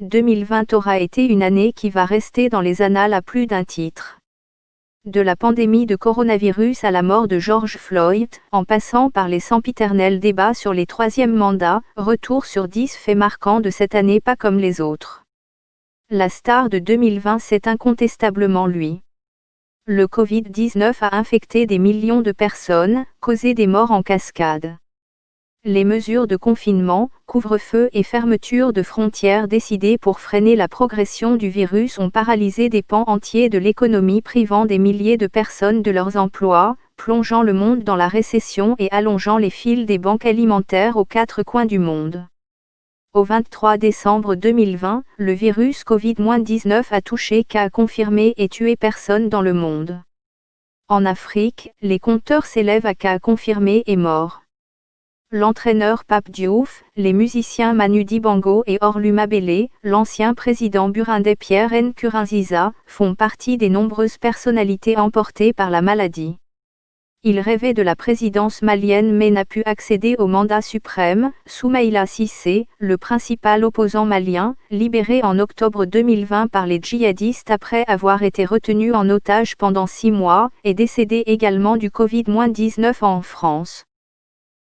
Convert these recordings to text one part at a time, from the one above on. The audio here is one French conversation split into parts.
2020 aura été une année qui va rester dans les annales à plus d'un titre. De la pandémie de coronavirus à la mort de George Floyd, en passant par les sempiternels débats sur les troisièmes mandats, retour sur 10 faits marquants de cette année pas comme les autres. La star de 2020 c'est incontestablement lui. Le Covid-19 a infecté des millions de personnes, causé des morts en cascade. Les mesures de confinement, couvre-feu et fermeture de frontières décidées pour freiner la progression du virus ont paralysé des pans entiers de l'économie, privant des milliers de personnes de leurs emplois, plongeant le monde dans la récession et allongeant les files des banques alimentaires aux quatre coins du monde. Au 23 décembre 2020, le virus Covid-19 a touché cas confirmés et tué personnes dans le monde. En Afrique, les compteurs s'élèvent à cas confirmés et morts. L'entraîneur Pape Diouf, les musiciens Manu Dibango et Orlu Mabele, l'ancien président burundais Pierre Nkurunziza, font partie des nombreuses personnalités emportées par la maladie. Il rêvait de la présidence malienne mais n'a pu accéder au mandat suprême. Soumaïla Cissé, le principal opposant malien, libéré en octobre 2020 par les djihadistes après avoir été retenu en otage pendant 6 mois, est décédé également du Covid-19 en France.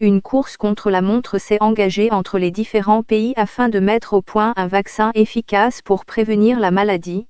Une course contre la montre s'est engagée entre les différents pays afin de mettre au point un vaccin efficace pour prévenir la maladie.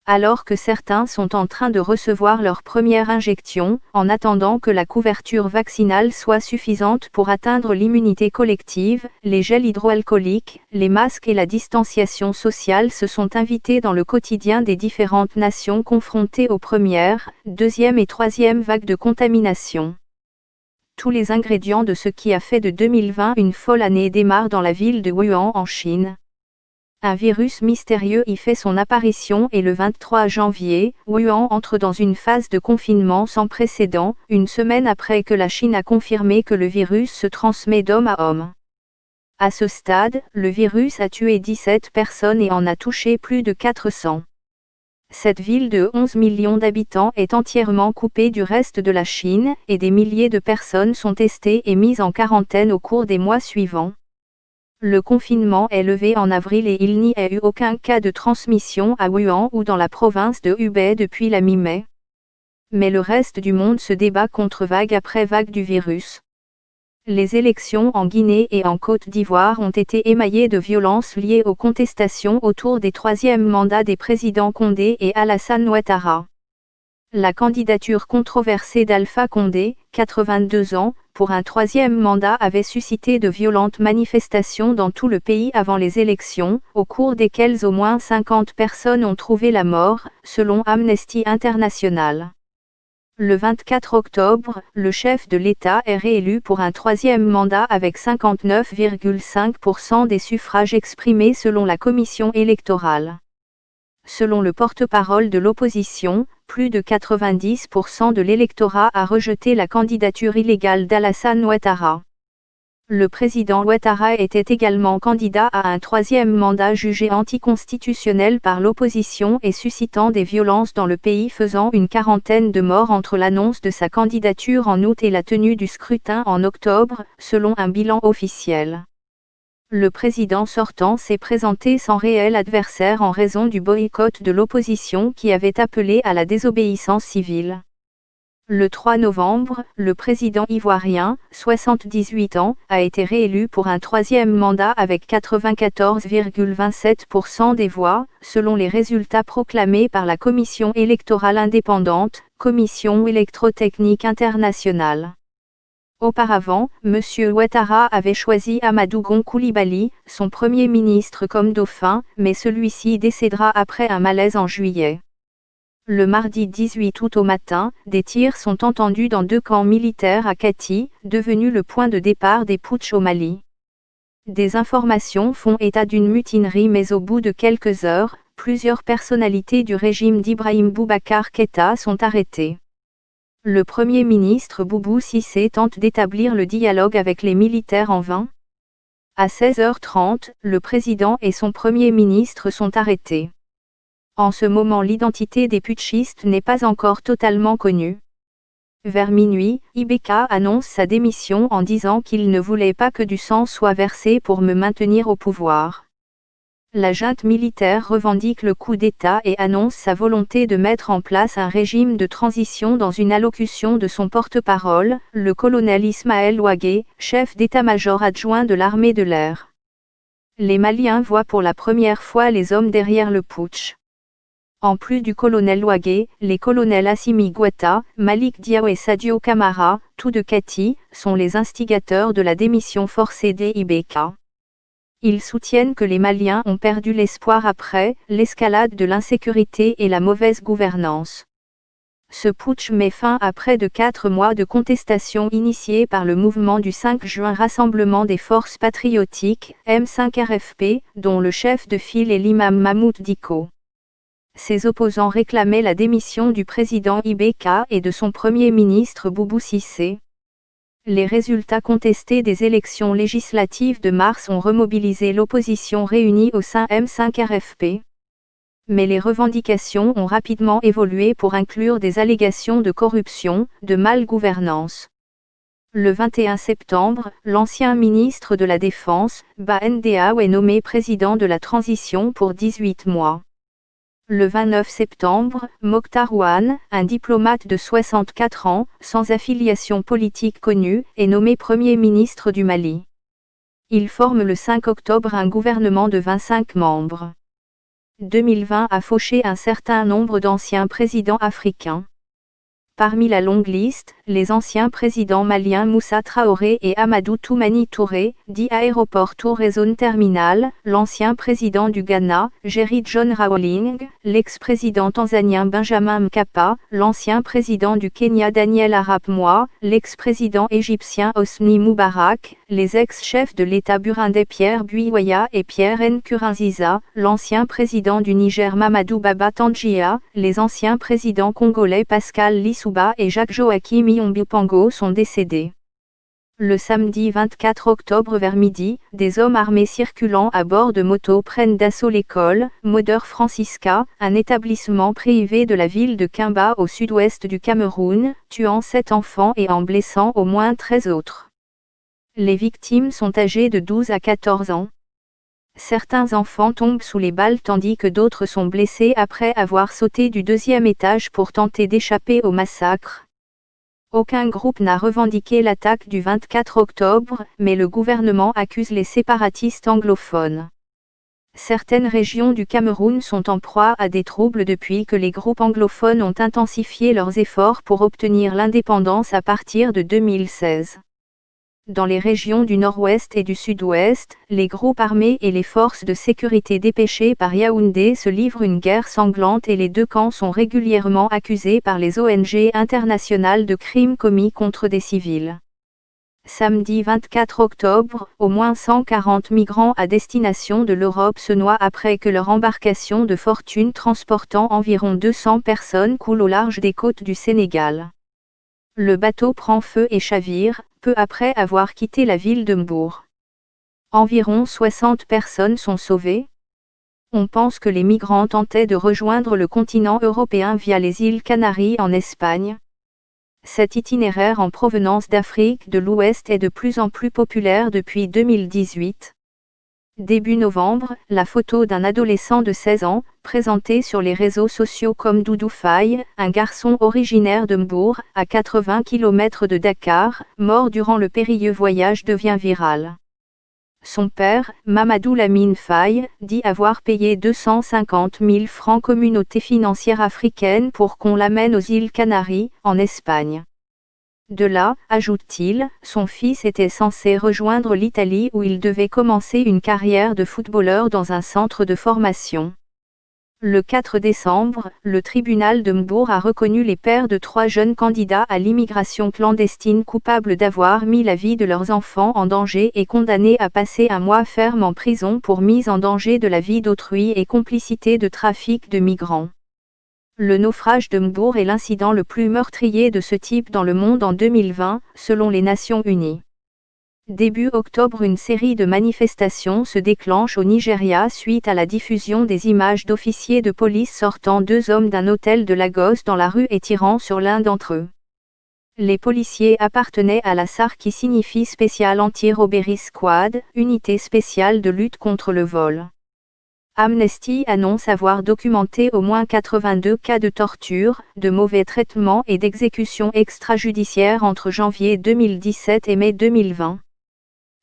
Alors que certains sont en train de recevoir leur première injection, en attendant que la couverture vaccinale soit suffisante pour atteindre l'immunité collective, les gels hydroalcooliques, les masques et la distanciation sociale se sont invités dans le quotidien des différentes nations confrontées aux premières, deuxième et troisième vagues de contamination. Tous les ingrédients de ce qui a fait de 2020 une folle année démarrent dans la ville de Wuhan en Chine. Un virus mystérieux y fait son apparition et le 23 janvier, Wuhan entre dans une phase de confinement sans précédent, une semaine après que la Chine a confirmé que le virus se transmet d'homme à homme. À ce stade, le virus a tué 17 personnes et en a touché plus de 400. Cette ville de 11 millions d'habitants est entièrement coupée du reste de la Chine, et des milliers de personnes sont testées et mises en quarantaine au cours des mois suivants. Le confinement est levé en avril et il n'y a eu aucun cas de transmission à Wuhan ou dans la province de Hubei depuis la mi-mai. Mais le reste du monde se débat contre vague après vague du virus. Les élections en Guinée et en Côte d'Ivoire ont été émaillées de violences liées aux contestations autour des troisièmes mandats des présidents Condé et Alassane Ouattara. La candidature controversée d'Alpha Condé, 82 ans, pour un troisième mandat avait suscité de violentes manifestations dans tout le pays avant les élections, au cours desquelles au moins 50 personnes ont trouvé la mort, selon Amnesty International. Le 24 octobre, le chef de l'État est réélu pour un troisième mandat avec 59,5% des suffrages exprimés selon la commission électorale. Selon le porte-parole de l'opposition, plus de 90% de l'électorat a rejeté la candidature illégale d'Alassane Ouattara. Le président Ouattara était également candidat à un troisième mandat jugé anticonstitutionnel par l'opposition et suscitant des violences dans le pays, faisant une quarantaine de morts entre l'annonce de sa candidature en août et la tenue du scrutin en octobre, selon un bilan officiel. Le président sortant s'est présenté sans réel adversaire en raison du boycott de l'opposition qui avait appelé à la désobéissance civile. Le 3 novembre, le président ivoirien, 78 ans, a été réélu pour un troisième mandat avec 94,27% des voix, selon les résultats proclamés par la Commission électorale indépendante, Commission électrotechnique internationale. Auparavant, M. Ouattara avait choisi Amadou Gon Coulibaly, son premier ministre comme dauphin, mais celui-ci décédera après un malaise en juillet. Le mardi 18 août au matin, des tirs sont entendus dans 2 camps militaires à Kati, devenu le point de départ des putschs au Mali. Des informations font état d'une mutinerie mais au bout de quelques heures, plusieurs personnalités du régime d'Ibrahim Boubacar Keïta sont arrêtées. Le Premier ministre Boubou Cissé tente d'établir le dialogue avec les militaires en vain. À 16h30, le président et son Premier ministre sont arrêtés. En ce moment, l'identité des putschistes n'est pas encore totalement connue. Vers minuit, Ibeka annonce sa démission en disant qu'il ne voulait pas que du sang soit versé pour me maintenir au pouvoir. La junte militaire revendique le coup d'État et annonce sa volonté de mettre en place un régime de transition dans une allocution de son porte-parole, le colonel Ismaël Ouagué, chef d'état-major adjoint de l'armée de l'air. Les Maliens voient pour la première fois les hommes derrière le putsch. En plus du colonel Ouagué, les colonels Assimi Goïta, Malik Diao et Sadio Camara, tous de Kati, sont les instigateurs de la démission forcée des IBK. Ils soutiennent que les Maliens ont perdu l'espoir après l'escalade de l'insécurité et la mauvaise gouvernance. Ce putsch met fin à près de 4 mois de contestation initiée par le mouvement du 5 juin Rassemblement des Forces Patriotiques, M5RFP, dont le chef de file est l'imam Mahmoud Dicko. Ses opposants réclamaient la démission du président IBK et de son premier ministre Boubou Cissé. Les résultats contestés des élections législatives de mars ont remobilisé l'opposition réunie au sein M5RFP. Mais les revendications ont rapidement évolué pour inclure des allégations de corruption, de mal-gouvernance. Le 21 septembre, l'ancien ministre de la Défense, Ba Ndiaye est nommé président de la transition pour 18 mois. Le 29 septembre, Mokhtar Ouane, un diplomate de 64 ans, sans affiliation politique connue, est nommé Premier ministre du Mali. Il forme le 5 octobre un gouvernement de 25 membres. 2020 a fauché un certain nombre d'anciens présidents africains. Parmi la longue liste, les anciens présidents maliens Moussa Traoré et Amadou Toumani Touré, dit Aéroport Tour et Zone Terminale, l'ancien président du Ghana, Jerry John Rawling, l'ex-président tanzanien Benjamin Mkapa, l'ancien président du Kenya Daniel Arap Moi, l'ex-président égyptien Hosni Moubarak, les ex-chefs de l'État burundais Pierre Buyoya et Pierre Nkurunziza, l'ancien président du Niger Mamadou Baba Tandjia, les anciens présidents congolais Pascal Lissouba et Jacques-Joachim Iombi-Pango sont décédés. Le samedi 24 octobre vers midi, des hommes armés circulant à bord de motos prennent d'assaut l'école Mother Francisca, un établissement privé de la ville de Kimba au sud-ouest du Cameroun, tuant 7 enfants et en blessant au moins 13 autres. Les victimes sont âgées de 12 à 14 ans. Certains enfants tombent sous les balles tandis que d'autres sont blessés après avoir sauté du 2e étage pour tenter d'échapper au massacre. Aucun groupe n'a revendiqué l'attaque du 24 octobre, mais le gouvernement accuse les séparatistes anglophones. Certaines régions du Cameroun sont en proie à des troubles depuis que les groupes anglophones ont intensifié leurs efforts pour obtenir l'indépendance à partir de 2016. Dans les régions du nord-ouest et du sud-ouest, les groupes armés et les forces de sécurité dépêchées par Yaoundé se livrent une guerre sanglante et les deux camps sont régulièrement accusés par les ONG internationales de crimes commis contre des civils. Samedi 24 octobre, au moins 140 migrants à destination de l'Europe se noient après que leur embarcation de fortune transportant environ 200 personnes coule au large des côtes du Sénégal. Le bateau prend feu et chavire, peu après avoir quitté la ville de Mbour. Environ 60 personnes sont sauvées. On pense que les migrants tentaient de rejoindre le continent européen via les îles Canaries en Espagne. Cet itinéraire en provenance d'Afrique de l'Ouest est de plus en plus populaire depuis 2018. Début novembre, la photo d'un adolescent de 16 ans, présenté sur les réseaux sociaux comme Doudou Faye, un garçon originaire de Mbour, à 80 km de Dakar, mort durant le périlleux voyage devient viral. Son père, Mamadou Lamine Faye, dit avoir payé 250 000 francs Communauté financière africaine pour qu'on l'amène aux îles Canaries, en Espagne. De là, ajoute-t-il, son fils était censé rejoindre l'Italie où il devait commencer une carrière de footballeur dans un centre de formation. Le 4 décembre, le tribunal de Mbour a reconnu les pères de 3 jeunes candidats à l'immigration clandestine coupables d'avoir mis la vie de leurs enfants en danger et condamnés à passer un mois ferme en prison pour mise en danger de la vie d'autrui et complicité de trafic de migrants. Le naufrage de Mbour est l'incident le plus meurtrier de ce type dans le monde en 2020, selon les Nations Unies. Début octobre, une série de manifestations se déclenche au Nigeria suite à la diffusion des images d'officiers de police sortant 2 hommes d'un hôtel de Lagos dans la rue et tirant sur l'un d'entre eux. Les policiers appartenaient à la SAR qui signifie Special Anti-Robbery Squad, unité spéciale de lutte contre le vol. Amnesty annonce avoir documenté au moins 82 cas de torture, de mauvais traitements et d'exécutions extrajudiciaires entre janvier 2017 et mai 2020.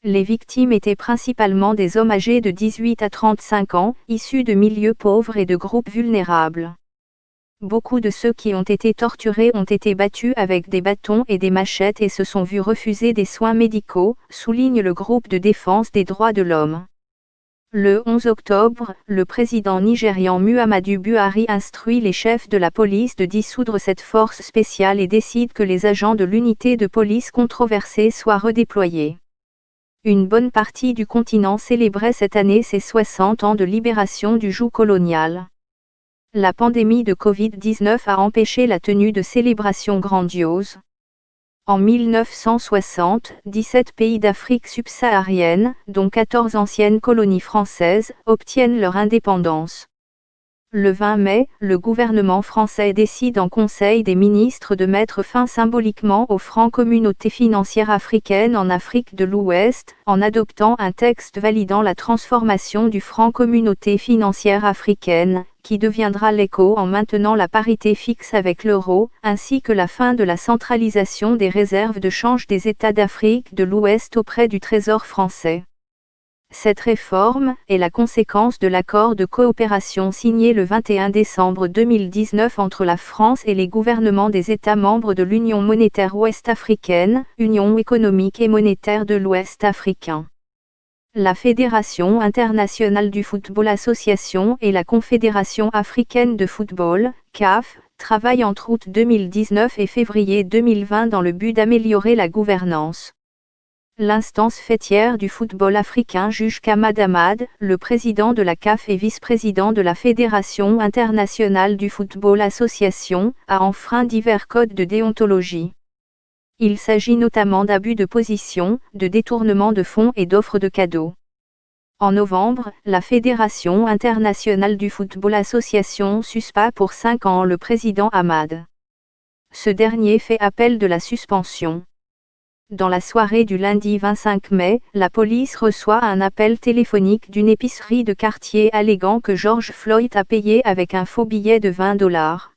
Les victimes étaient principalement des hommes âgés de 18 à 35 ans, issus de milieux pauvres et de groupes vulnérables. Beaucoup de ceux qui ont été torturés ont été battus avec des bâtons et des machettes et se sont vus refuser des soins médicaux, souligne le groupe de défense des droits de l'homme. Le 11 octobre, le président nigérian Muhammadu Buhari instruit les chefs de la police de dissoudre cette force spéciale et décide que les agents de l'unité de police controversée soient redéployés. Une bonne partie du continent célébrait cette année ses 60 ans de libération du joug colonial. La pandémie de Covid-19 a empêché la tenue de célébrations grandioses. En 1960, 17 pays d'Afrique subsaharienne, dont 14 anciennes colonies françaises, obtiennent leur indépendance. Le 20 mai, le gouvernement français décide en Conseil des ministres de mettre fin symboliquement aux francs Communauté financière africaine en Afrique de l'Ouest, en adoptant un texte validant la transformation du franc Communauté financière africaine, qui deviendra l'ECO en maintenant la parité fixe avec l'euro, ainsi que la fin de la centralisation des réserves de change des États d'Afrique de l'Ouest auprès du Trésor français. Cette réforme est la conséquence de l'accord de coopération signé le 21 décembre 2019 entre la France et les gouvernements des États membres de l'Union monétaire ouest-africaine, Union économique et monétaire de l'Ouest africain. La Fédération internationale du football association et la Confédération africaine de football, CAF, travaillent entre août 2019 et février 2020 dans le but d'améliorer la gouvernance. L'instance faîtière du football africain juge qu'Ahmad Ahmad, le président de la CAF et vice-président de la Fédération internationale du football association, a enfreint divers codes de déontologie. Il s'agit notamment d'abus de position, de détournement de fonds et d'offres de cadeaux. En novembre, la Fédération internationale du football association suspend pour 5 ans le président Ahmad. Ce dernier fait appel de la suspension. Dans la soirée du lundi 25 mai, la police reçoit un appel téléphonique d'une épicerie de quartier alléguant que George Floyd a payé avec un faux billet de $20.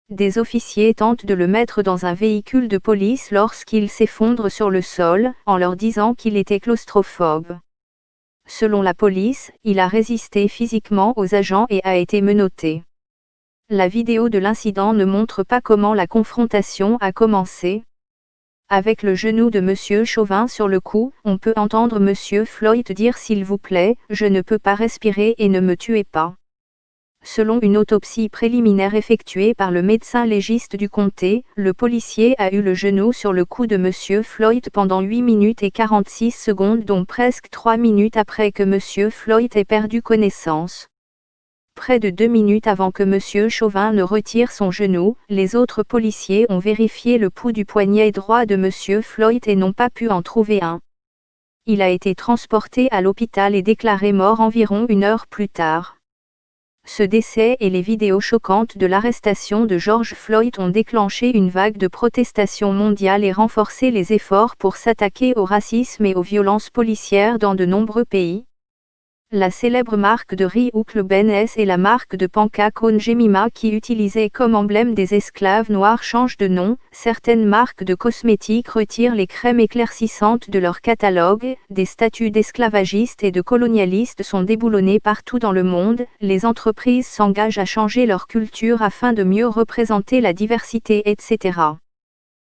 Des officiers tentent de le mettre dans un véhicule de police lorsqu'il s'effondre sur le sol, en leur disant qu'il était claustrophobe. Selon la police, il a résisté physiquement aux agents et a été menotté. La vidéo de l'incident ne montre pas comment la confrontation a commencé. Avec le genou de Monsieur Chauvin sur le cou, on peut entendre Monsieur Floyd dire s'il vous plaît, je ne peux pas respirer et ne me tuez pas. Selon une autopsie préliminaire effectuée par le médecin légiste du comté, le policier a eu le genou sur le cou de Monsieur Floyd pendant 8 minutes et 46 secondes dont presque 3 minutes après que Monsieur Floyd ait perdu connaissance. Près de 2 minutes avant que Monsieur Chauvin ne retire son genou, les autres policiers ont vérifié le pouls du poignet droit de Monsieur Floyd et n'ont pas pu en trouver un. Il a été transporté à l'hôpital et déclaré mort environ 1 heure plus tard. Ce décès et les vidéos choquantes de l'arrestation de George Floyd ont déclenché une vague de protestation mondiale et renforcé les efforts pour s'attaquer au racisme et aux violences policières dans de nombreux pays. La célèbre marque de riz Uncle Ben's et la marque de pancakes Jemima qui utilisaient comme emblème des esclaves noirs changent de nom, certaines marques de cosmétiques retirent les crèmes éclaircissantes de leur catalogue, des statuts d'esclavagistes et de colonialistes sont déboulonnés partout dans le monde, les entreprises s'engagent à changer leur culture afin de mieux représenter la diversité etc.